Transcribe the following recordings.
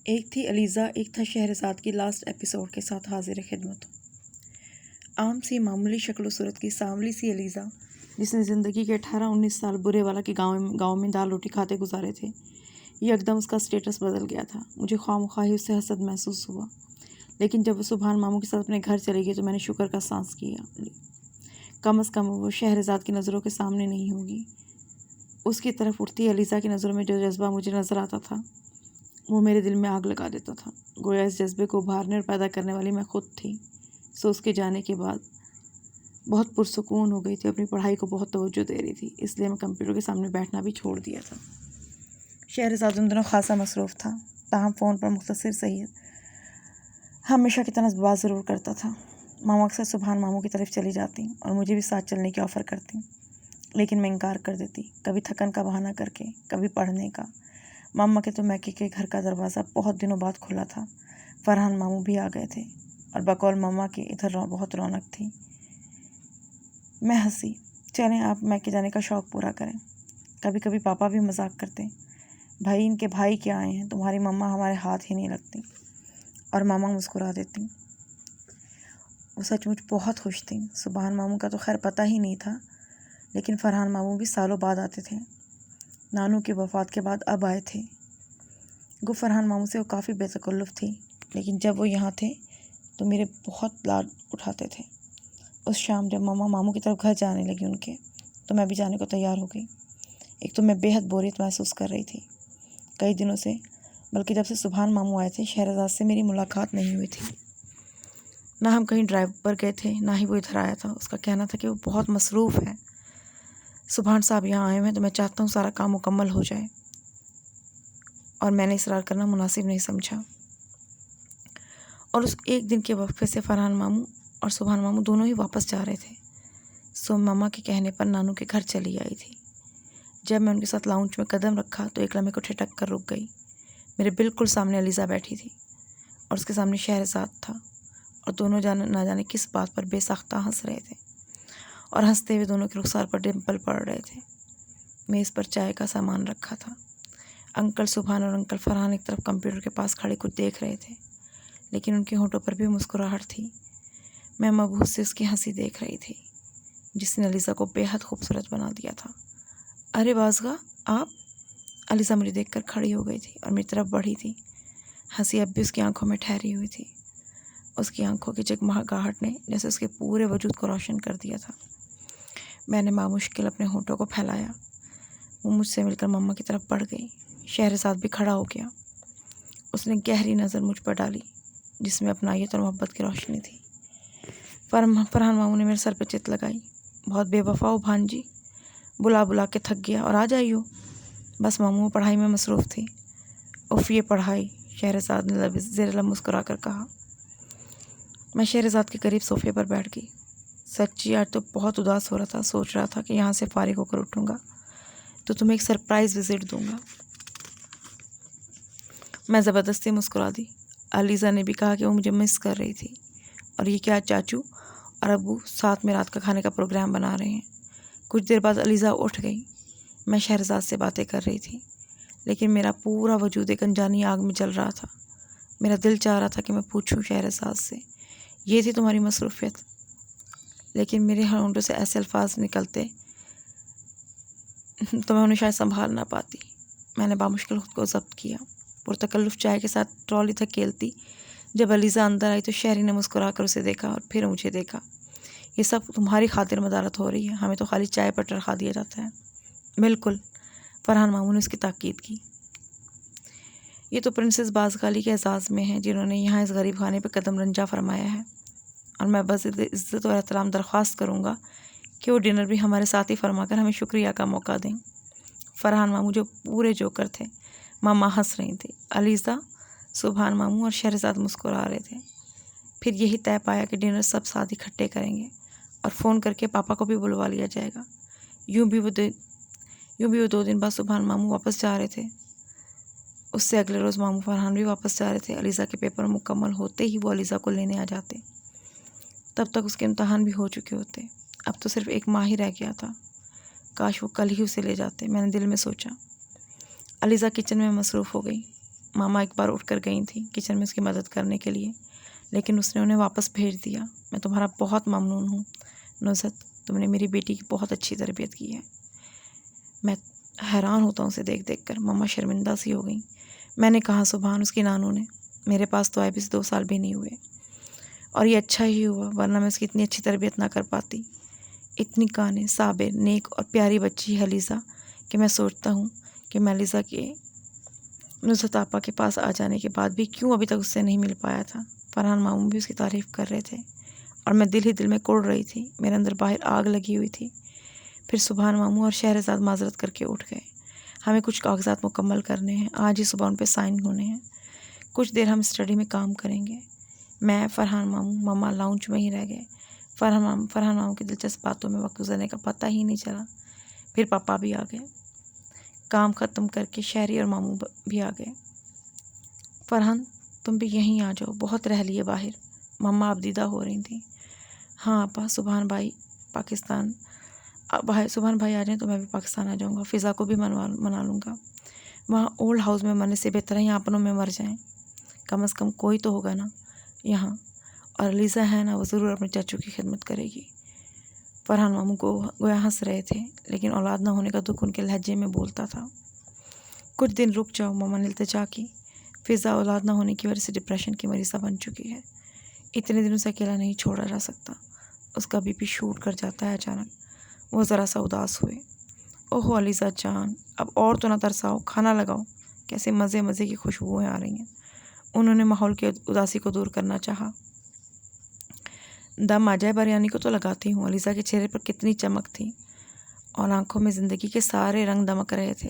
एक थी अलीज़ा, एक था शहरज़ाद की लास्ट एपिसोड के साथ हाजिर खिदमत। आम सी मामूली शक्ल सूरत की सांवली सी अलीज़ा, जिसने ज़िंदगी के 18-19 साल बुरे वाला के गाँव में दाल रोटी खाते गुजारे थे, यकदम उसका स्टेटस बदल गया था। मुझे ख्वामख्वाही उससे हसद महसूस हुआ, लेकिन जब वो सुभान मामू के साथ अपने घर चली गई तो मैंने शुक्र का सांस किया। कम अज़ कम वो शहरज़ाद की नज़रों के सामने नहीं होगी। उसकी तरफ उठती अलीज़ा की नज़रों में जो जज्बा मुझे नज़र आता था, वो मेरे दिल में आग लगा देता था। गोया इस जज्बे को उभारने और पैदा करने वाली मैं खुद थी। सो उसके जाने के बाद बहुत पुरसुकून हो गई थी। अपनी पढ़ाई को बहुत तवज्जो दे रही थी, इसलिए मैं कंप्यूटर के सामने बैठना भी छोड़ दिया था। शहरज़ाद उन दिनों खासा मसरूफ़ था, ताहम फ़ोन पर मुख्तसर सही हमेशा की तरह बात ज़रूर करता था। मामा अक्सर सुभान मामू की तरफ चली जाती और मुझे भी साथ चलने की ऑफ़र करती, लेकिन मैं इनकार कर देती, कभी थकन का बहाना करके, कभी पढ़ने का। मामा के तो मैके के घर का दरवाज़ा बहुत दिनों बाद खुला था। फरहान मामू भी आ गए थे और बकौल मामा के इधर बहुत रौनक थी। मैं हंसी, चलें आप मैके जाने का शौक़ पूरा करें। कभी कभी पापा भी मजाक करते, भाई इनके भाई क्या आए हैं, तुम्हारी मम्मा हमारे हाथ ही नहीं लगती। और मामा मुस्कुरा देती। वो सचमुच बहुत खुश थी। सुभान मामू का तो खैर पता ही नहीं था, लेकिन फरहान मामू भी सालों बाद आते थे। नानू की वफ़ात के बाद अब आए थे। गो फरहान मामू से वो काफ़ी बेतकल्लुफ़ थी, लेकिन जब वो यहाँ थे तो मेरे बहुत लाड उठाते थे। उस शाम जब मामा मामू की तरफ घर जाने लगी उनके, तो मैं भी जाने को तैयार हो गई। एक तो मैं बेहद बोरियत महसूस कर रही थी कई दिनों से, बल्कि जब से सुभान मामू आए थे शहरज़ाद से मेरी मुलाकात नहीं हुई थी। ना हम कहीं ड्राइव पर गए थे, ना ही वो इधर आया था। उसका कहना था कि वो बहुत मसरूफ़ है। सुभान साहब यहाँ आए हुए हैं तो मैं चाहता हूँ सारा काम मुकम्मल हो जाए, और मैंने इसरार करना मुनासिब नहीं समझा। और उस एक दिन के वक्फे से फरहान मामू और सुभान मामू दोनों ही वापस जा रहे थे। सो मामा के कहने पर नानू के घर चली आई थी। जब मैं उनके साथ लाउंज में कदम रखा तो एक लम्हे को ठिठक कर रुक गई। मेरे बिल्कुल सामने अलीज़ा बैठी थी और उसके सामने शहरज़ाद था, और दोनों ना जाने किस बात पर बेसाख्ता हंस रहे थे, और हंसते हुए दोनों के रुखसार पर डिम्पल पड़ रहे थे। मेज़ पर चाय का सामान रखा था। अंकल सुभान और अंकल फरहान एक तरफ कंप्यूटर के पास खड़े कुछ देख रहे थे, लेकिन उनके होठों पर भी मुस्कुराहट थी। मैं मबहूस से उसकी हंसी देख रही थी, जिसने अलीज़ा को बेहद खूबसूरत बना दिया था। अरे बाज़गा आप? अलीज़ा मुझे देखकर खड़ी हो गई थी और मेरी तरफ बढ़ी थी। हंसी अब भी उसकी आंखों में ठहरी हुई थी। उसकी आंखों की जगमगाहट ने जैसे उसके पूरे वजूद को रोशन कर दिया था। मैंने मामुश्किल अपने होठों को फैलाया। वो मुझसे मिलकर मम्मा की तरफ बढ़ गई। शहरज़ाद भी खड़ा हो गया। उसने गहरी नज़र मुझ पर डाली, जिसमें अपनायत और मोहब्बत की रोशनी थी। फरहान मामू ने मेरे सर पर चित लगाई। बहुत बेवफा हो भांजी, बुला बुला के थक गया और आ जाइयो। बस मामू पढ़ाई में मसरूफ़ थी। उफ़ ये पढ़ाई, शहरज़ाद ने ज़ेर लब मुस्कुरा कर कहा। मैं शहरज़ाद के करीब सोफ़े पर बैठ गई। सच्ची आज तो बहुत उदास हो रहा था। सोच रहा था कि यहाँ से फारिग होकर उठूँगा तो तुम्हें एक सरप्राइज़ विज़िट दूँगा। मैं ज़बरदस्ती मुस्कुरा दी। अलीज़ा ने भी कहा कि वो मुझे मिस कर रही थी, और ये क्या चाचू और अब्बू साथ में रात का खाने का प्रोग्राम बना रहे हैं। कुछ देर बाद अलीज़ा उठ गई। मैं शहरज़ाद से बातें कर रही थी, लेकिन मेरा पूरा वजूद एक अनजानी आग में जल रहा था। मेरा दिल चाह रहा था कि मैं पूछूं शहरज़ाद से, ये थी तुम्हारी मसरूफ़ियत? लेकिन मेरे होंठों से ऐसे अल्फाज निकलते तो मैं उन्हें शायद संभाल ना पाती। मैंने बामुश्किल खुद को ज़ब्त किया। पुरतकल्लुफ़ चाय के साथ ट्रॉली धकेलती जब अलीज़ा अंदर आई तो शहरी ने मुस्कुरा कर उसे देखा और फिर मुझे देखा। ये सब तुम्हारी खातिर मदारत हो रही है, हमें तो खाली चाय पर टरखा दिया जाता है। बिल्कुल, फरहान मामू ने उसकी ताकीद की। ये तो प्रिंसेस बाज़गाली के एजाज़ में है, जिन्होंने यहाँ इस गरीब खाने पर कदम रंजा फरमाया है, और मैं बस इज़्ज़त और एहतराम दरख्वास्त करूँगा कि वो डिनर भी हमारे साथ ही फरमाकर हमें शुक्रिया का मौका दें। फरहान मामू जो पूरे जोकर थे। मामा हंस रही थी। अलीज़ा, सुभान मामू और शहरज़ाद मुस्कुरा रहे थे। फिर यही तय पाया कि डिनर सब साथ इकट्ठे करेंगे और फ़ोन करके पापा को भी बुलवा लिया जाएगा। यूँ भी वो 2 दिन बाद सुभान मामू वापस जा रहे थे। उससे अगले रोज़ मामू फरहान भी वापस जा रहे थे। अलीज़ा के पेपर मुकम्मल होते ही वो अलीज़ा को लेने आ जाते। तब तक उसके इम्तहान भी हो चुके होते। अब तो सिर्फ 1 माह ही रह गया था। काश वो कल ही उसे ले जाते, मैंने दिल में सोचा। अलीज़ा किचन में मसरूफ़ हो गई। मामा एक बार उठकर गई थी किचन में उसकी मदद करने के लिए, लेकिन उसने उन्हें वापस भेज दिया। मैं तुम्हारा बहुत ममनून हूँ नुसरत, तुमने मेरी बेटी की बहुत अच्छी तरबियत की है। मैं हैरान होता हूँ उसे देख देख कर। मम्मा शर्मिंदा सी हो गई। मैंने कहा सुभान, उसकी नानू ने। मेरे पास तो आए भी 2 साल भी नहीं हुए, और ये अच्छा ही हुआ, वरना मैं उसकी इतनी अच्छी तरबियत ना कर पाती। इतनी काने, साबिर, नेक और प्यारी बच्ची है लीज़ा कि मैं सोचता हूँ कि मैं लीज़ा के नुसरत आपा के पास आ जाने के बाद भी क्यों अभी तक उससे नहीं मिल पाया था। फरहान मामू भी उसकी तारीफ़ कर रहे थे और मैं दिल ही दिल में कुढ़ रही थी। मेरे अंदर बाहर आग लगी हुई थी। फिर सुभान मामू और शहरज़ाद माजरत करके उठ गए। हमें कुछ कागजात मुकम्मल करने हैं, आज ही सुबह उन पर साइन होने हैं। कुछ देर हम स्टडी में काम करेंगे। मैं, फरहान मामू, मम्मा लाउंज में ही रह गए। फरहान मामू की दिलचस्प बातों में वक्त गुजरने का पता ही नहीं चला। फिर पापा भी आ गए। काम ख़त्म करके शहरी और मामू भी आ गए। फरहान, तुम भी यहीं आ जाओ, बहुत रह लिए बाहर। मम्मा अबदीदा हो रही थी। हाँ आपा, सुभान भाई आ जाएं तो मैं भी पाकिस्तान आ जाऊँगा। फ़िज़ा को भी मना लूँगा। वहाँ ओल्ड हाउस में मरने से बेहतर है यहाँ अपनों में मर जाएं। कम से कम कोई तो होगा ना यहाँ। और लीज़ा है ना, वो ज़रूर अपने चाचू की खिदमत करेगी। फरहान मामू को गोया हंस रहे थे, लेकिन औलाद ना होने का दुख उनके लहजे में बोलता था। कुछ दिन रुक जाओ, मम्मा ने इल्तिजा की। फ़िज़ा औलाद ना होने की वजह से डिप्रेशन की मरीज़ा बन चुकी है। इतने दिनों से अकेला नहीं छोड़ा जा सकता। उसका बीपी शूट कर जाता है अचानक। वो ज़रा सा उदास हुए। ओहो अलीज़ा जान, अब और तो ना तरसाओ, खाना लगाओ। कैसे मज़े मज़े की खुशबुएँ आ रही हैं। उन्होंने माहौल की उदासी को दूर करना चाहा। दम आ जाए बिरयानी को तो लगाती हूँ। अलीज़ा के चेहरे पर कितनी चमक थी और आंखों में ज़िंदगी के सारे रंग दमक रहे थे।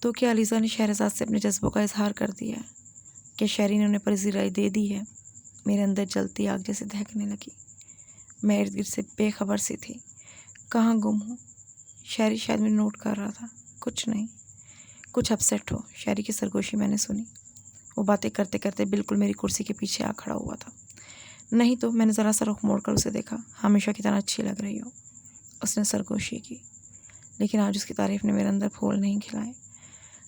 तो क्या अलीज़ा ने शहरज़ाद से अपने जज्बों का इजहार कर दिया है? क्या शहरी ने उन्हें फर्जी राय दे दी है? मेरे अंदर जलती आग जैसे दहकने लगी। मैं इर्द गिर्द से बेखबर सी थी। कहाँ गुम हूँ? शहरी शायद मैं नोट कर रहा था। कुछ नहीं, कुछ अपसेट हो। शहरी की सरगोशी मैंने सुनी। वो बातें करते करते बिल्कुल मेरी कुर्सी के पीछे आ खड़ा हुआ था। नहीं तो मैंने ज़रा सा रुख मोड़ कर उसे देखा। हमेशा की तरह अच्छी लग रही हो, उसने सरगोशी की। लेकिन आज उसकी तारीफ़ ने मेरे अंदर फूल नहीं खिलाए।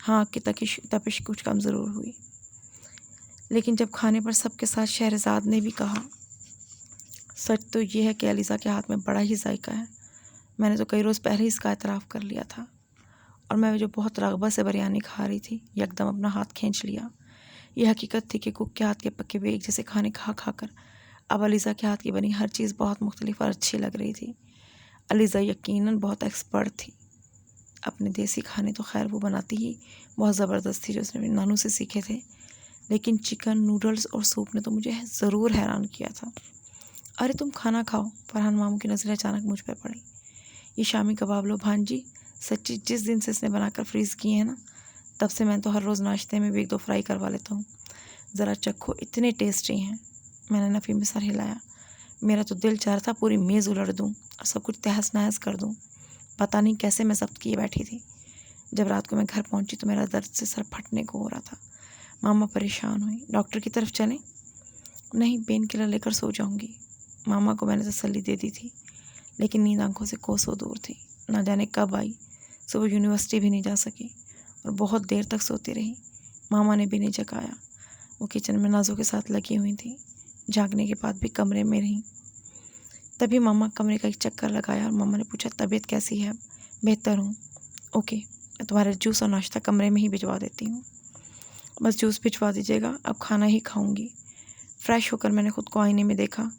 हाँ, की तपिश कुछ कम ज़रूर हुई। लेकिन जब खाने पर सबके साथ शहरज़ाद ने भी कहा, सच तो ये है कि अलीज़ा के हाथ में बड़ा ही जायका है। मैंने तो कई रोज़ पहले ही इसका एतराफ़ कर लिया था, और मैं जो बहुत रग़बत से बिरयानी खा रही थी, यकदम अपना हाथ खींच लिया। यह हकीकत थी कि कुक के हाथ के पके हुए एक जैसे खाने खा खा कर अब अलीज़ा के हाथ की बनी हर चीज़ बहुत मुख्तलिफ और अच्छी लग रही थी। अलीज़ा यकीनन बहुत एक्सपर्ट थी। अपने देसी खाने तो खैर वो बनाती ही बहुत ज़बरदस्त थी, जो उसने अपनी नानू से सीखे थे, लेकिन चिकन, नूडल्स और सूप ने तो मुझे ज़रूर हैरान किया था। अरे तुम खाना खाओ। फरहान मामू की नज़रें अचानक मुझ पर पड़ी। ये शामी कबाब लो भांजी, सच्ची जिस दिन से इसने बनाकर फ्रीज़ किए हैं ना, तब से मैं तो हर रोज़ नाश्ते में भी 1-2 फ्राई करवा लेता हूँ। ज़रा चखो, इतने टेस्टी हैं। मैंने नफ़ी में सर हिलाया। मेरा तो दिल चाह रहा था पूरी मेज़ उलट दूँ और सब कुछ तहस नहस कर दूँ। पता नहीं कैसे मैं ज़ब्त किए बैठी थी। जब रात को मैं घर पहुंची तो मेरा दर्द से सर फटने को हो रहा था। मामा परेशान हुई। डॉक्टर की तरफ चलें? नहीं, पेन किलर लेकर सो जाऊंगी। मामा को मैंने तसल्ली दे दी थी, लेकिन नींद आंखों से कोसों दूर थी। ना जाने कब आई। सुबह यूनिवर्सिटी भी नहीं जा सकी और बहुत देर तक सोती रही। मामा ने भी नहीं जगाया। वो किचन में नाजों के साथ लगी हुई थी। जागने के बाद भी कमरे में रही। तभी मामा कमरे का एक चक्कर लगाया और मामा ने पूछा, तबीयत कैसी है? बेहतर हूँ। ओके, मैं तुम्हारे जूस और नाश्ता कमरे में ही भिजवा देती हूँ। बस जूस भिजवा दीजिएगा, अब खाना ही खाऊंगी। फ्रेश होकर मैंने खुद को आईने में देखा।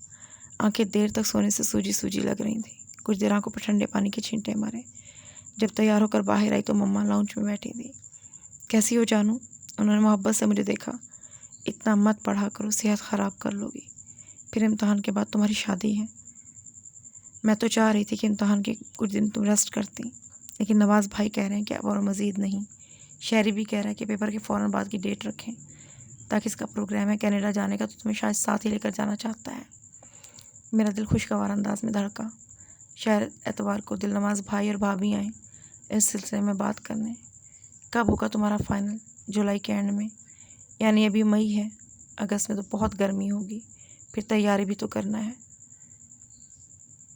आंखें देर तक सोने से सूजी सूजी लग रही थी। कुछ देर आंखों पर ठंडे पानी के छींटे मारे। जब तैयार होकर बाहर आई तो मम्मा लाउंज में बैठी थी। कैसी हो जानू? उन्होंने मोहब्बत से मुझे देखा। इतना मत पढ़ा करो, सेहत ख़राब कर लोगी। फिर इम्तहान के बाद तुम्हारी शादी है। मैं तो चाह रही थी कि इम्तहान के कुछ दिन तुम रेस्ट करती, लेकिन नवाज़ भाई कह रहे हैं कि अब और मज़ीद नहीं। शहरी भी कह रहा है कि पेपर के फ़ौरन बाद की डेट रखें, ताकि इसका प्रोग्राम है कनाडा जाने का, तो तुम्हें शायद साथ ही लेकर जाना चाहता है। मेरा दिल खुशगवार अंदाज में धड़का। शायद एतवार को दिलनवाज़ भाई और भाभी आएँ इस सिलसिले में बात करने। कब होगा तुम्हारा फ़ाइनल? जुलाई के एंड में? यानी अभी मई है, अगस्त में तो बहुत गर्मी होगी, फिर तैयारी भी तो करना है।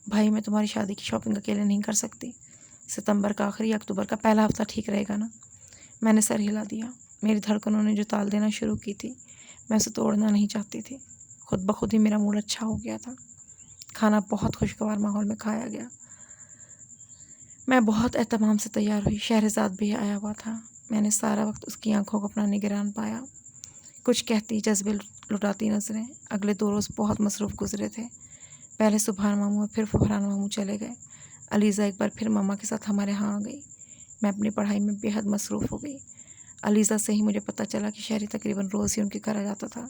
भाई, मैं तुम्हारी शादी की शॉपिंग अकेले नहीं कर सकती। सितंबर का आखिरी या अक्टूबर का पहला हफ्ता ठीक रहेगा ना? मैंने सर हिला दिया। मेरी धड़कनों ने जो ताल देना शुरू की थी, मैं उसे तोड़ना नहीं चाहती थी। खुद ब खुद ही मेरा मूड अच्छा हो गया था। खाना बहुत खुशगवार माहौल में खाया गया। मैं बहुत एहतमाम से तैयार हुई। शहरज़ाद भी आया हुआ था। मैंने सारा वक्त उसकी आंखों को अपना निगरान पाया। कुछ कहती, जज्बे लुटाती नज़रें। अगले 2 रोज़ बहुत मसरूफ़ गुजरे थे। पहले सुबहान मामू और फिर फरहान मामू चले गए। अलीज़ा एक बार फिर मम्मा के साथ हमारे यहाँ आ गई। मैं अपनी पढ़ाई में बेहद मसरूफ़ हो गई। अलीज़ा से ही मुझे पता चला कि शहरी तकरीबन रोज़ ही उनके घर आ जाता था।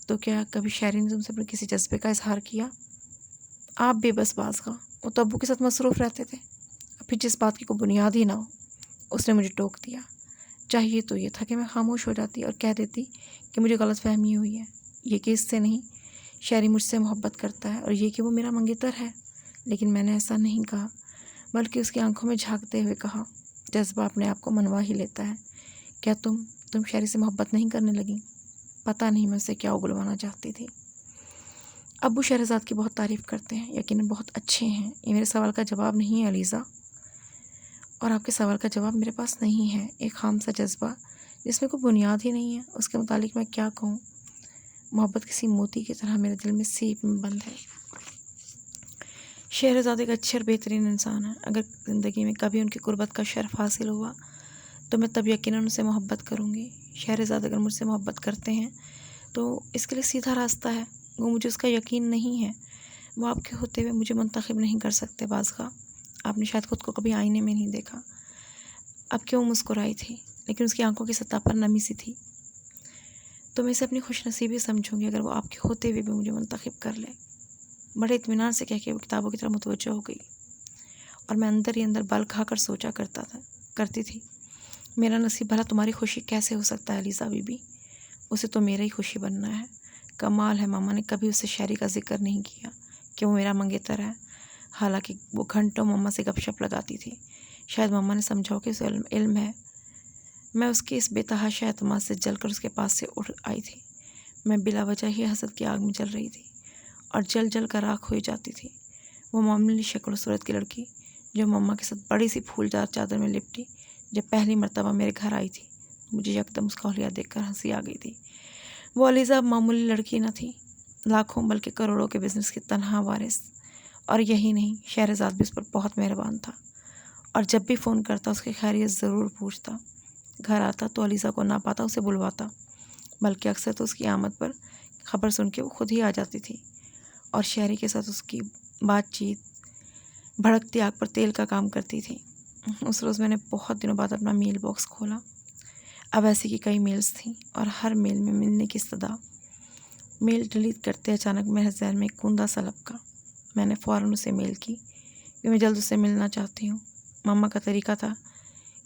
तो क्या कभी शहरी ने तुमसे अपने किसी जज्बे का इजहार किया? आप बेबस बाज का, वो तो अब्बू के साथ मसरूफ़ रहते थे। फिर जिस बात की कोई बुनियाद ही ना हो, उसने मुझे टोक दिया। चाहिए तो ये था कि मैं खामोश हो जाती और कह देती कि मुझे गलतफहमी हुई है, ये कि इससे नहीं, शहरी मुझसे मोहब्बत करता है, और ये कि वो मेरा मंगेतर है। लेकिन मैंने ऐसा नहीं कहा, बल्कि उसकी आंखों में झांकते हुए कहा, जज्बा अपने आप को मनवा ही लेता है। क्या तुम शहरी से मोहब्बत नहीं करने लगी? पता नहीं मैं उसे क्या उगलवाना चाहती थी। अब्बू शहरज़ाद की बहुत तारीफ़ करते हैं, यकीनन बहुत अच्छे हैं। ये मेरे सवाल का जवाब नहीं है अलीज़ा, और आपके सवाल का जवाब मेरे पास नहीं है। एक खाम सा जज्बा जिसमें कोई बुनियाद ही नहीं है, उसके मुतालिक मैं क्या कहूँ। मोहब्बत किसी मोती की तरह मेरे दिल में सीप में बंद है। शहरज़ाद एक अच्छे और बेहतरीन इंसान है। अगर ज़िंदगी में कभी उनकी कुर्बत का शर्फ हासिल हुआ तो मैं तब यकीनन उनसे मोहब्बत करूँगी। शहरज़ाद अगर मुझसे मोहब्बत करते हैं तो इसके लिए सीधा रास्ता है। वो मुझे उसका यकीन नहीं है। वो आपके होते हुए मुझे मुंतखब नहीं कर सकते। बाज़गा, आपने शायद खुद को कभी आईने में नहीं देखा। अब क्यों मुस्कुराई थी, लेकिन उसकी आंखों की सतह पर नमी सी थी। तो मैं इसे अपनी खुशनसीबी समझूंगी अगर वो आपके होते हुए भी मुझे मुंतखब कर ले। बड़े इत्मीनान से कह के वो किताबों की तरफ मुतवज्जो हो गई, और मैं अंदर ही अंदर बल खाकर सोचा करती थी, मेरा नसीब भला तुम्हारी खुशी कैसे हो सकता है अलीज़ा बीबी? उसे तो मेरा ही खुशी बनना है। कमाल है, मामा ने कभी उससे शहरी का जिक्र नहीं किया कि वो मेरा मंगेतर है। हालांकि वो घंटों मम्मा से गपशप लगाती थी। शायद मम्मा ने समझा हो कि उसे इल्म है। मैं उसकी इस बेतहाशा एतमाद से जलकर उसके पास से उठ आई थी। मैं बिला वजह ही हसद की आग में जल रही थी और जल जल कर राख हो जाती थी। वो मामूली शक्ल सूरत की लड़की जो मम्मा के साथ बड़ी सी फूलदार चादर में लिपटी जब पहली मर्तबा मेरे घर आई थी, मुझे यकदम उसका हुलिया देखकर हंसी आ गई थी। वो अलीज़ा मामूली लड़की न थी, लाखों बल्कि करोड़ों के बिजनेस की तनहा वारिस। और यही नहीं, शहरज़ाद भी उस पर बहुत मेहरबान था, और जब भी फ़ोन करता उसकी खैरियत ज़रूर पूछता। घर आता तो अलीज़ा को ना पाता उसे बुलवाता, बल्कि अक्सर तो उसकी आमद पर खबर सुन के वो खुद ही आ जाती थी। और शहरी के साथ उसकी बातचीत भड़कती आग पर तेल का काम करती थी। उस रोज़ मैंने बहुत दिनों बाद अपना मेल बॉक्स खोला। अब ऐसी की कई मेल्स थीं और हर मेल में मिलने की सदा। मेल डिलीट करते अचानक मेरे जहन में एक कूंदा सा लपका। मैंने फ़ौरन उसे मेल की कि मैं जल्द उससे मिलना चाहती हूँ। मम्मा का तरीका था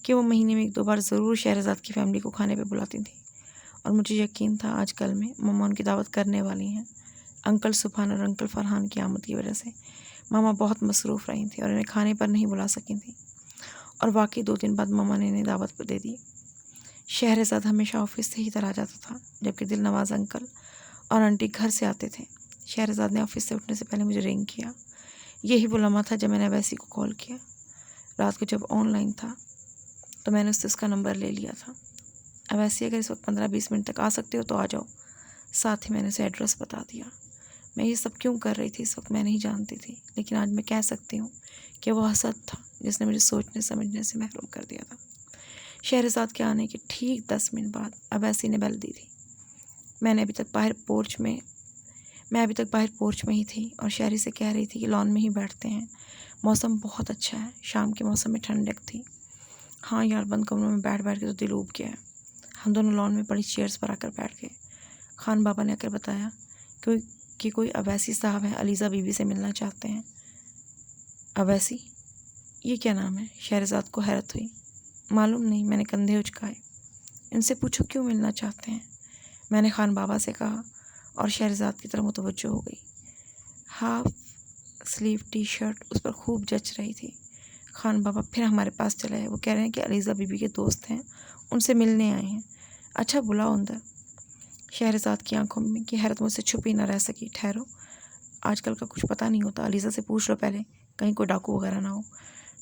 कि वो महीने में 1-2 बार ज़रूर शहरज़ाद की फैमिली को खाने पे बुलाती थी, और मुझे यकीन था आजकल में मम्मा उनकी दावत करने वाली हैं। अंकल सुभान और अंकल फरहान की आमद की वजह से मामा बहुत मसरूफ़ रही थी और इन्हें खाने पर नहीं बुला सकी थी, और वाकई 2 दिन बाद मामा ने इन्हें दावत पर दे दी। शहरज़ाद हमेशा ऑफिस से ही इधर आ जाता था, जबकि दिल नवाज अंकल और आंटी घर से आते थे। शहरज़ाद ने ऑफिस से उठने से पहले मुझे रिंग किया। यही वो लम्हा था जब मैंने अवैसी को कॉल किया। रात को जब ऑनलाइन था तो मैंने उससे उसका नंबर ले लिया था। अवैसी, अगर इस वक्त 15-20 मिनट तक आ सकते हो तो आ जाओ। साथ ही मैंने उसे एड्रेस बता दिया। मैं ये सब क्यों कर रही थी इस वक्त मैं नहीं जानती थी, लेकिन आज मैं कह सकती हूँ कि वो हसद था जिसने मुझे सोचने समझने से महरूम कर दिया था। शहरज़ाद के आने के ठीक 10 मिनट बाद अवैसी ने बेल दी थी। मैं अभी तक बाहर पोर्च में ही थी और शहरी से कह रही थी कि लॉन में ही बैठते हैं, मौसम बहुत अच्छा है। शाम के मौसम में ठंडक थी। हाँ यार, बंद कमरों में बैठ बैठ के तो दिल ऊब गया है। हम दोनों लॉन में बड़ी चेयर्स पर आकर बैठ गए। खान बाबा ने आकर बताया कि कोई अवैसी साहब हैं, अलीज़ा बीबी से मिलना चाहते हैं। अवैसी? ये क्या नाम है? शहरज़ाद को हैरत हुई। मालूम नहीं, मैंने कंधे उचकाए। इनसे पूछो क्यों मिलना चाहते हैं, मैंने खान बाबा से कहा, और शहरज़ाद की तरफ मुतवज्जो हो गई। हाफ स्लीव टी शर्ट उस पर खूब जच रही थी। खान बाबा फिर हमारे पास चले आए। वो कह रहे हैं कि अलीज़ा बीबी के दोस्त हैं, उनसे मिलने आए हैं। अच्छा, बुलाओ अंदर। शहरज़ाद की आंखों में की हैरत मुझसे छुपी न रह सकी। ठहरो, आजकल का कुछ पता नहीं होता। अलीज़ा से पूछ लो पहले, कहीं कोई डाकू वगैरह ना हो।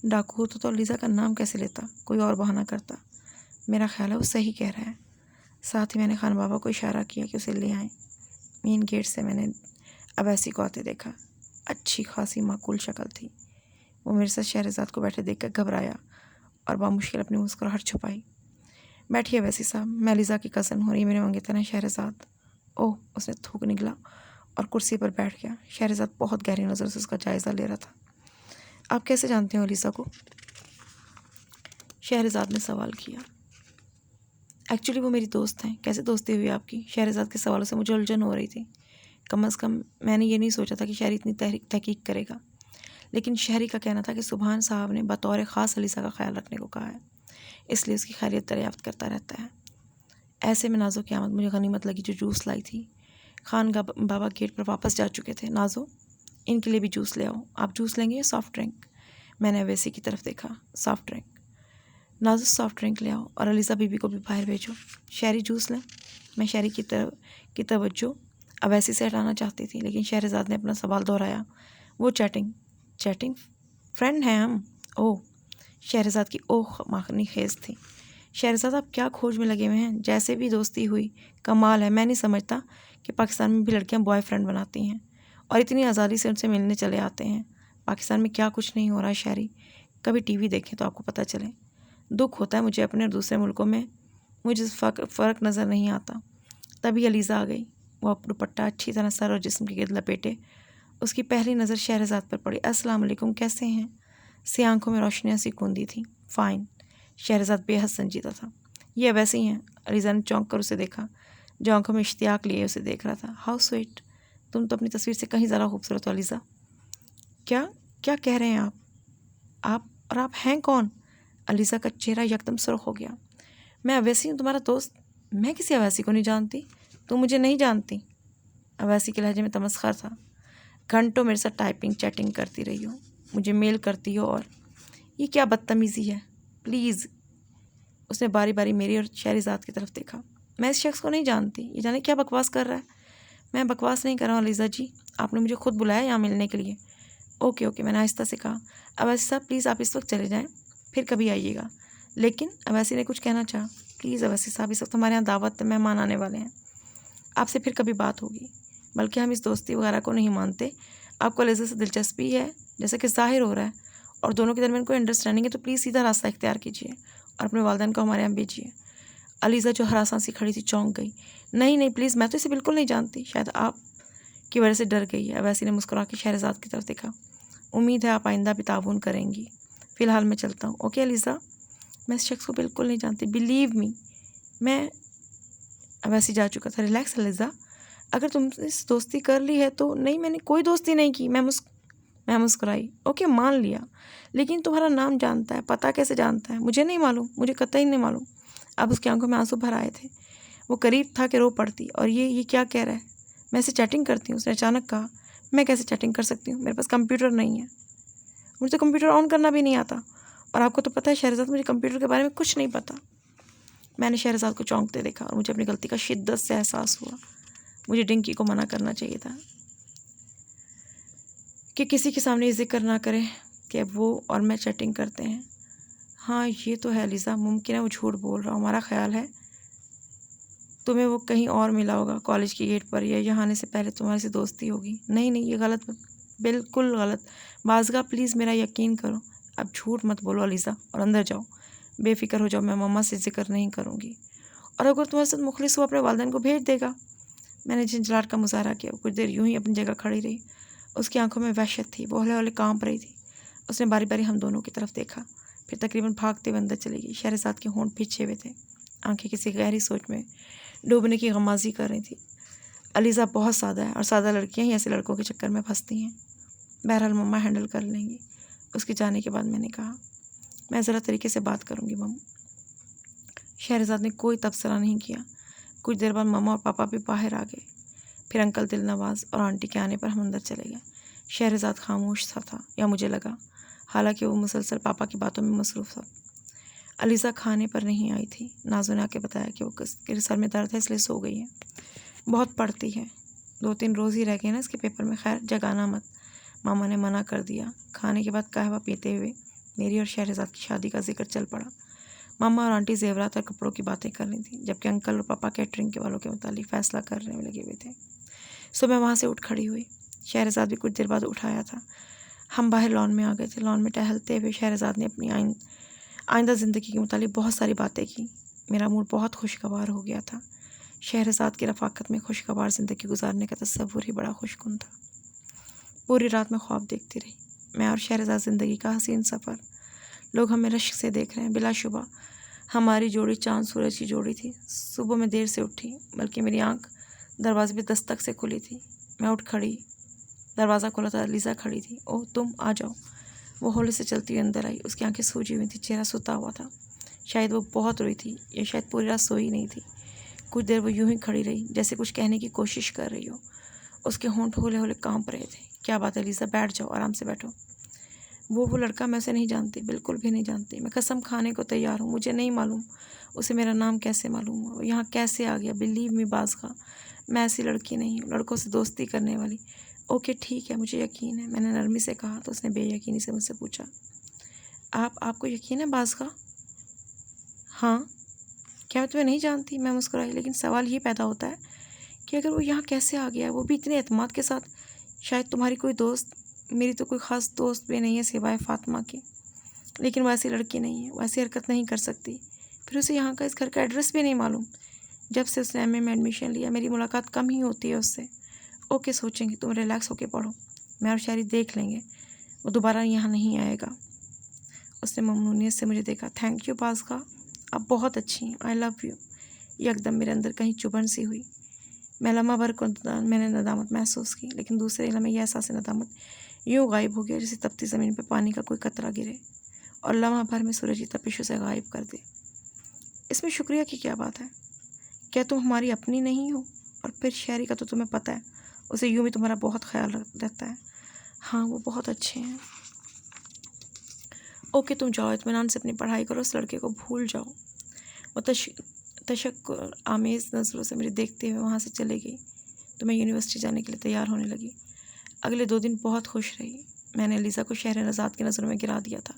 डाकू होता तो अलीज़ा का नाम कैसे लेता, कोई और बहाना करता। मेरा ख्याल है वो सही कह रहा है। साथ ही मैंने खान बाबा को इशारा किया कि उसे ले आएँ। मेन गेट से मैंने अवैसी को आते देखा। अच्छी खासी माकूल शक्ल थी। वो मेरे साथ शहरज़ाद को बैठे देखकर घबराया और बामुश्किल अपनी मुस्कुराहट छुपाई। बैठिए अवैसी साहब, मैं एलिज़ा की कज़न हो रही है, मेरे मंगेतर हैं शहरज़ाद। ओह, उसने थूक निकला और कुर्सी पर बैठ गया। शहरज़ाद बहुत गहरी नज़र से उसका जायज़ा ले रहा था। आप कैसे जानते हो एलिज़ा को? शहरज़ाद ने सवाल किया। एक्चुअली वो मेरी दोस्त हैं। कैसे दोस्ती हुई आपकी? शहरज़ाद के सवालों से मुझे उलझन हो रही थी। कम अज़ कम मैंने ये नहीं सोचा था कि शहरी इतनी तहकीक करेगा, लेकिन शहरी का कहना था कि सुभान साहब ने बतौर ख़ास एलिज़ा का ख्याल रखने को कहा है, इसलिए उसकी खैरियत दरियाफ्त करता रहता है। ऐसे में नाज़ो की आमद मुझे गनीमत लगी जो जूस लाई थी। खान बाबा गेट पर वापस जा चुके थे। नाज़ो, इनके लिए भी जूस ले आओ। आप जूस लेंगे या सॉफ्ट ड्रिंक? मैंने अवैसी की तरफ देखा। Soft drink. Nazo soft drink ले आओ और एलिज़ा बीबी को भी बाहर भेजो। शहरी जूस लें? मैं शहरी की तवज्जो अवैसी से हटाना चाहती थी, लेकिन शहरज़ाद ने अपना सवाल दोहराया। वो चैटिंग फ्रेंड हैं हम। ओह, शहरज़ाद की ओह माखनी खेज थी। शहरज़ाद, आप क्या खोज में लगे हुए हैं? जैसे भी दोस्ती हुई कमाल है। मैं नहीं समझता कि पाकिस्तान में भी लड़कियां बॉयफ्रेंड बनाती हैं और इतनी आज़ादी से उनसे मिलने चले आते हैं। पाकिस्तान में क्या कुछ नहीं हो रहा है शहरी, कभी टीवी देखें तो आपको पता चले। दुख होता है मुझे अपने और दूसरे मुल्कों में मुझे फ़र्क नज़र नहीं आता। तभी एलिज़ा आ गई। वो दुपट्टा अच्छी तरह सर और जिस्म के गिर्द लपेटे। उसकी पहली नज़र शहरज़ाद पर पड़ी। अस्सलाम वालेकुम, कैसे हैं? सी आंखों में रोशनियाँ सी कूंदी थी। फ़ाइन। शहरज़ाद बेहद संजीदा था। ये वैसे ही हैं। एलिज़ा ने चौंक कर उसे देखा, जो आंखों में इश्तियाक लिए उसे देख रहा था। हाउ स्वीट, तुम तो अपनी तस्वीर से कहीं ज़्यादा खूबसूरत हो एलिज़ा। क्या क्या कह रहे हैं आप हैं कौन? एलिज़ा का चेहरा यकदम सुर्ख हो गया। मैं अवैसी हूँ, तुम्हारा दोस्त। मैं किसी अवैसी को नहीं जानती। तुम मुझे नहीं जानती। अवैसी के लहजे में तमस्खर था। घंटों मेरे साथ टाइपिंग चैटिंग करती रही हो, मुझे मेल करती हो, और ये क्या बदतमीज़ी है? प्लीज़। उसने बारी बारी मेरी और शहरज़ाद की तरफ देखा। मैं इस शख्स को नहीं जानती। ये जाने क्या बकवास कर रहा है। मैं बकवास नहीं कर रहा हूँ एलिज़ा जी, आपने मुझे खुद बुलाया यहाँ मिलने के लिए। ओके, मैंने आहिस्ता से कहा। अवैसी साहब प्लीज़ आप इस वक्त चले जाएँ, फिर कभी आइएगा। लेकिन अवैसी ने कुछ कहना चाहा। प्लीज़ अवैसी साहब, इस वक्त हमारे यहाँ दावत मेहमान आने वाले हैं, आपसे फिर कभी बात होगी। बल्कि हम इस दोस्ती वगैरह को नहीं मानते। आपको एलिज़ा से दिलचस्पी है जैसा कि ज़ाहिर हो रहा है, और दोनों के दरमियान कोई अंडरस्टैंडिंग है, तो प्लीज़ सीधा रास्ता इख्तियार कीजिए और अपने वालिदैन को हमारे यहाँ भेजिए। एलिज़ा जो हरासा सी खड़ी थी चौंक गई। नहीं प्लीज़, मैं तो इसे बिल्कुल नहीं जानती। शायद आप की वजह से डर गई है। अवैसी ने मुस्कुरा के शहरज़ाद की तरफ देखा। उम्मीद है आप आइंदा भी ताउन करेंगी। फ़िलहाल मैं चलता हूँ। ओके एलिज़ा, मैं इस शख्स को बिल्कुल नहीं जानती, बिलीव मी। मैं अवैसी जा चुका था। रिलैक्स एलिज़ा, अगर तुमने इस दोस्ती कर ली है तो। नहीं, मैंने कोई दोस्ती नहीं की। मैं मुस्कुराई। ओके, मान लिया, लेकिन तुम्हारा नाम जानता है, पता कैसे जानता है? मुझे नहीं मालूम, मुझे कतई नहीं मालूम। अब उसकी आंखों में आंसू भर आए थे। वो करीब था कि रो पड़ती। और ये क्या कह रहा है? मैं इसे चैटिंग करती हूँ, उसने अचानक कहा। मैं कैसे चैटिंग कर सकती हूँ? मेरे पास कंप्यूटर नहीं है, मुझे तो कंप्यूटर ऑन करना भी नहीं आता। और आपको तो पता है शहरज़ाद, मुझे कंप्यूटर के बारे में कुछ नहीं पता। मैंने शहरज़ाद को चौंकते देखा और मुझे अपनी गलती का शिद्दत से एहसास हुआ। मुझे डिंकी को मना करना चाहिए था कि किसी के सामने जिक्र ना करें कि वो और मैं चैटिंग करते हैं। हाँ, ये तो है एलिज़ा, मुमकिन है वो झूठ बोल रहा हो। हमारा ख्याल है तुम्हें वो कहीं और मिला होगा, कॉलेज की गेट पर, या यहाँ आने से पहले तुम्हारे से दोस्ती होगी। नहीं, ये गलत, बिल्कुल गलत। बाज़गा, प्लीज़ मेरा यकीन करो। अब झूठ मत बोलो एलिज़ा और अंदर जाओ। बेफिक्र हो जाओ, मैं मम्मा से जिक्र नहीं करूँगी, और अगर तुम्हारे साथ मुखलिस हो अपने वालिदैन को भेज देगा। मैंने झंझलाहट का मुजाहरा किया। कुछ देर यूं ही अपनी जगह खड़ी रही। उसकी आंखों में वहशत थी, वो हौले हौले कांप रही थी। उसने बारी बारी हम दोनों की तरफ देखा, फिर तकरीबन भागते हुए अंदर चली गई। शहरज़ाद के होंठ पीछे हुए थे, आंखें किसी गहरी सोच में डूबने की गमाजी कर रही थी। एलिज़ा बहुत सादा है और सादा लड़कियां ही ऐसे लड़कों के चक्कर में फंसती हैं। बहरहाल मम्मा हैंडल कर लेंगी। उसके जाने के बाद मैंने कहा, मैं ज़रा तरीके से बात करूँगी मम्मा। शहरज़ाद ने कोई तबसरा नहीं किया। कुछ देर बाद मम्मा और पापा भी बाहर आ गए। फिर अंकल दिलनवाज और आंटी के आने पर हम अंदर चले गए। शहरज़ाद खामोश सा था, या मुझे लगा, हालांकि वो मुसलसल पापा की बातों में मसरूफ़ था। एलिज़ा खाने पर नहीं आई थी। नाज़ो ने आके बताया कि वो किसके सर में दर्द है, इसलिए सो गई है। बहुत पढ़ती है, 2-3 रोज़ ही रह गए ना इसके पेपर में। खैर, जगाना मत। मामा ने मना कर दिया। खाने के बाद कहवा पीते हुए मेरी और शहरज़ाद की शादी का जिक्र चल पड़ा। मामा और आंटी जेवरात और कपड़ों की बातें कर रही थी, जबकि अंकल और पापा कैटरिंग के वालों के मुतालिक फ़ैसला करने में लगे हुए थे। सो मैं वहाँ से उठ खड़ी हुई। शहरज़ाद भी कुछ देर बाद उठाया था। हम बाहर लॉन में आ गए थे। लॉन में टहलते हुए शहरज़ाद ने अपनी आइंदा ज़िंदगी के मुतालिक बहुत सारी बातें की। मेरा मूड बहुत खुशगवार हो गया था। शहरज़ाद की रफ़ाकत में खुशगवार ज़िंदगी गुजारने का तसव्वुर ही बड़ा खुशकुन था। पूरी रात में ख्वाब देखती रही, मैं और शहरज़ाद ज़िंदगी का हसीन सफ़र। लोग हमें रश्क से देख रहे हैं। बिलाशुबा हमारी जोड़ी चाँद सूरज की जोड़ी थी। सुबह मैं देर से उठी, बल्कि मेरी आँख दरवाजे पे दस्तक से खुली थी। मैं उठ खड़ी, दरवाज़ा खोला था, लीज़ा खड़ी थी। ओह तुम आ जाओ। वो हौले से चलती हुई अंदर आई। उसकी आंखें सूजी हुई थी, चेहरा सुता हुआ था। शायद वो बहुत रोई थी, या शायद पूरी रात सोई नहीं थी। कुछ देर वो यूं ही खड़ी रही, जैसे कुछ कहने की कोशिश कर रही हो। उसके होंठ हौले हौले कांप रहे थे। क्या बात है लीज़ा, बैठ जाओ, आराम से बैठो। वो लड़का मैं उसे नहीं जानती, बिल्कुल भी नहीं जानती। मैं कसम खाने को तैयार हूँ, मुझे नहीं मालूम उसे मेरा नाम कैसे मालूम हुआ, यहाँ कैसे आ गया। बिलीव मी बाज़, मैं ऐसी लड़की नहीं हूँ, लड़कों से दोस्ती करने वाली। ओके ठीक है, मुझे यकीन है, मैंने नरमी से कहा। तो उसने बेयकीनी से मुझसे पूछा, आपको यकीन है बाज़? हाँ। क्या मैं तुम्हें नहीं जानती? मैं मुस्कुराई। लेकिन सवाल ये पैदा होता है कि अगर वो यहाँ कैसे आ गया, वो भी इतने एतमाद के साथ। शायद तुम्हारी कोई दोस्त। मेरी तो कोई ख़ास दोस्त भी नहीं है सिवाय फ़ातिमा के। लेकिन वो ऐसी लड़की नहीं है, वो ऐसी हरकत नहीं कर सकती। फिर उसे यहाँ का, इस घर का एड्रेस भी नहीं मालूम। जब से उसने एमए में एडमिशन लिया, मेरी मुलाकात कम ही होती है उससे। ओके सोचेंगे, तुम रिलैक्स होके पढ़ो, मैं और शायरी देख लेंगे। वो दोबारा यहाँ नहीं आएगा। उसने ममनूनियत से मुझे देखा। थैंक यू बाज़, आप बहुत अच्छी हैं, आई लव यू। एकदम मेरे अंदर कहीं चुभन सी हुई। मैं लम्हा भर को मैंने नदामत महसूस की, लेकिन दूसरे लम्हे यह एहसास नदामत यूँ गायब हो गया जैसे तपती ज़मीन पर पानी का कोई कतरा गिरे और लम्हा भर में सूरज की तपिश उसे गायब कर दे। इसमें शुक्रिया की क्या बात है? क्या तुम हमारी अपनी नहीं हो? और फिर शहरी का तो तुम्हें पता है, उसे यूँ भी तुम्हारा बहुत ख्याल रहता है। हाँ, वो बहुत अच्छे हैं। ओके तुम जाओ, इत्मीनान से अपनी पढ़ाई करो, उस लड़के को भूल जाओ। वो तशक्कुर आमेज़ नज़रों से मुझे देखते हुए वहाँ से चले गई। तो मैं यूनिवर्सिटी जाने के लिए तैयार होने लगी। अगले 2 दिन बहुत खुश रही। मैंने लीज़ा को शहरज़ाद की नज़रों में गिरा दिया था,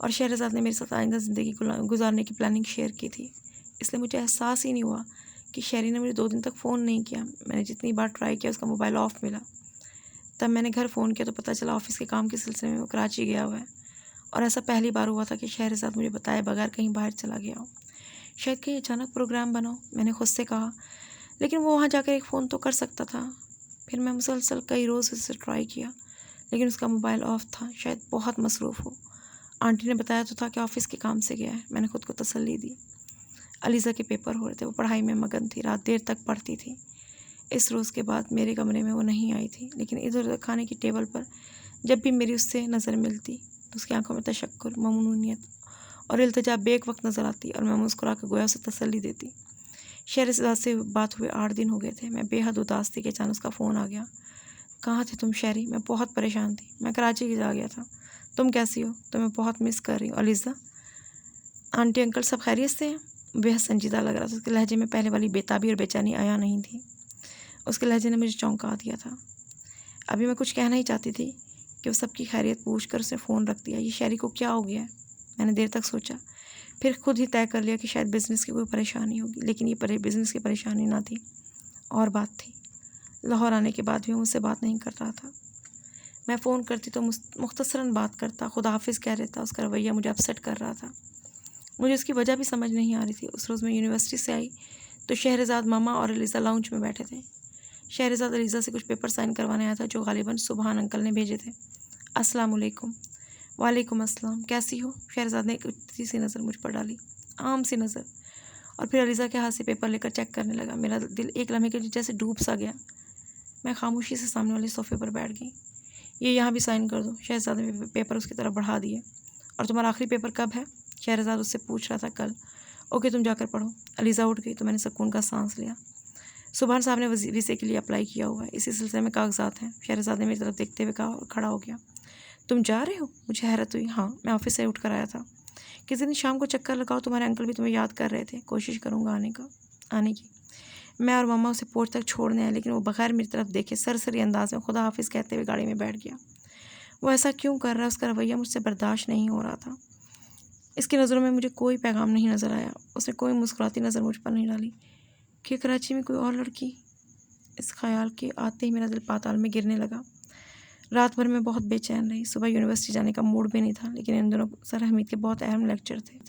और शहरज़ाद ने मेरे साथ आइंदा ज़िंदगी गुजारने की प्लानिंग शेयर की थी। इसलिए मुझे एहसास ही नहीं हुआ कि शहरी ने मुझे 2 दिन तक फ़ोन नहीं किया। मैंने जितनी बार ट्राई किया, उसका मोबाइल ऑफ मिला। तब मैंने घर फ़ोन किया तो पता चला ऑफ़िस के काम के सिलसिले में वो कराची गया हुआ है। और ऐसा पहली बार हुआ था कि शहरज़ाद मुझे बताए बगैर कहीं बाहर चला गया हो। शायद कहीं अचानक प्रोग्राम बना हो, मैंने खुद से कहा। लेकिन वो वहाँ जाकर एक फ़ोन तो कर सकता था। फिर मैं मुसलसल कई रोज़ उससे ट्राई किया, लेकिन उसका मोबाइल ऑफ था, शायद बहुत मसरूफ़ हो। आंटी ने बताया तो था कि ऑफ़िस के काम से गया है। मैंने खुद को तसल्ली दी। अलीज़ा के पेपर हो रहे थे, वो पढ़ाई में मगन थी, रात देर तक पढ़ती थी। इस रोज़ के बाद मेरे कमरे में वो नहीं आई थी, लेकिन इधर उधर खाने की टेबल पर जब भी मेरी उससे नज़र मिलती तो उसकी आंखों में तशक्कुर, ममनूनियत और इल्तिजा बेक वक्त नज़र आती, और मैं मुस्कुरा कर गोया उसे तसल्ली देती। शहरज़ाद से बात हुए 8 दिन हो गए थे। मैं बेहद उदास थी कि अचानक उसका फ़ोन आ गया। कहाँ थे तुम शहरी? मैं बहुत परेशान थी। मैं कराची की जा गया था। तुम कैसी हो? तुम्हें बहुत मिस कर रही हूँ। अलीज़ा, आंटी अंकल सब खैरियत से हैं? बेहद संजीदा लग रहा था। उसके लहजे में पहले वाली बेताबी और बेचैनी आया नहीं थी। उसके लहजे ने मुझे चौंका दिया था। अभी मैं कुछ कहना ही चाहती थी कि वो सबकी खैरियत पूछ कर उसने फ़ोन रख दिया। ये शहरी को क्या हो गया है? मैंने देर तक सोचा, फिर खुद ही तय कर लिया कि शायद बिज़नेस की कोई परेशानी होगी। लेकिन ये बिज़नेस की परेशानी ना थी, और बात थी। लाहौर आने के बाद भी वो मुझसे बात नहीं कर रहा था। मैं फ़ोन करती तो मुख्तसरन बात करता, खुदा हाफिज़ कह देता। उसका रवैया मुझे अपसेट कर रहा था। मुझे उसकी वजह भी समझ नहीं आ रही थी। उस रोज़ मैं यूनिवर्सिटी से आई तो शहरज़ाद, मामा और अलीज़ा लाउंज में बैठे थे। शहरज़ाद अलीज़ा से कुछ पेपर साइन करवाने आया था जो गालिबन सुबहान अंकल ने भेजे थे। अस्सलाम वालेकुम। वालेकुम अस्सलाम। कैसी हो? शहरज़ाद ने एक उठती सी नज़र मुझ पर डाली, आम सी नज़र, और फिर अलीज़ा के हाथ से पेपर लेकर चेक करने लगा। मेरा दिल एक लम्हे के लिए जैसे डूब सा गया। मैं खामोशी से सामने वाले सोफ़े पर बैठ गई। ये यहाँ भी साइन कर दो। शहरज़ाद ने पेपर उसकी तरफ बढ़ा दिए। और तुम्हारा आखिरी पेपर कब है? शहरज़ाद उससे पूछ रहा था। कल। ओके तुम जाकर पढ़ो। अलीज़ा उठ गई तो मैंने सुकून का सांस लिया। सुबहान साहब ने वीज़े के लिए अप्लाई किया हुआ है, इसी सिलसिले में कागजात हैं। शहरज़ाद ने मेरी तरफ देखते हुए कहा और खड़ा हो गया। तुम जा रहे हो? मुझे हैरत हुई। हाँ, मैं ऑफिस से उठ कर आया था। किसी दिन शाम को चक्कर लगाओ, तुम्हारे अंकल भी तुम्हें याद कर रहे थे। कोशिश करूँगा आने की। मैं और मामा उसे पोर्च तक छोड़ने आए, लेकिन वो बगैर मेरी तरफ देखे सरसरी अंदाज में खुदा हाफिज़ कहते हुए गाड़ी में बैठ गया। वो ऐसा क्यों कर रहा है? उसका रवैया मुझसे बर्दाश्त नहीं हो रहा था। इसकी नज़रों में मुझे कोई पैगाम नहीं नज़र आया। उसने कोई मुस्कुराती नज़र मुझ पर नहीं डाली कि कराची में कोई और लड़की। इस ख्याल के आते ही मेरा दिल पाताल में गिरने लगा। रात भर मैं बहुत बेचैन रही। सुबह यूनिवर्सिटी जाने का मूड भी नहीं था, लेकिन इन दिनों सर हमीद के बहुत अहम लेक्चर थे।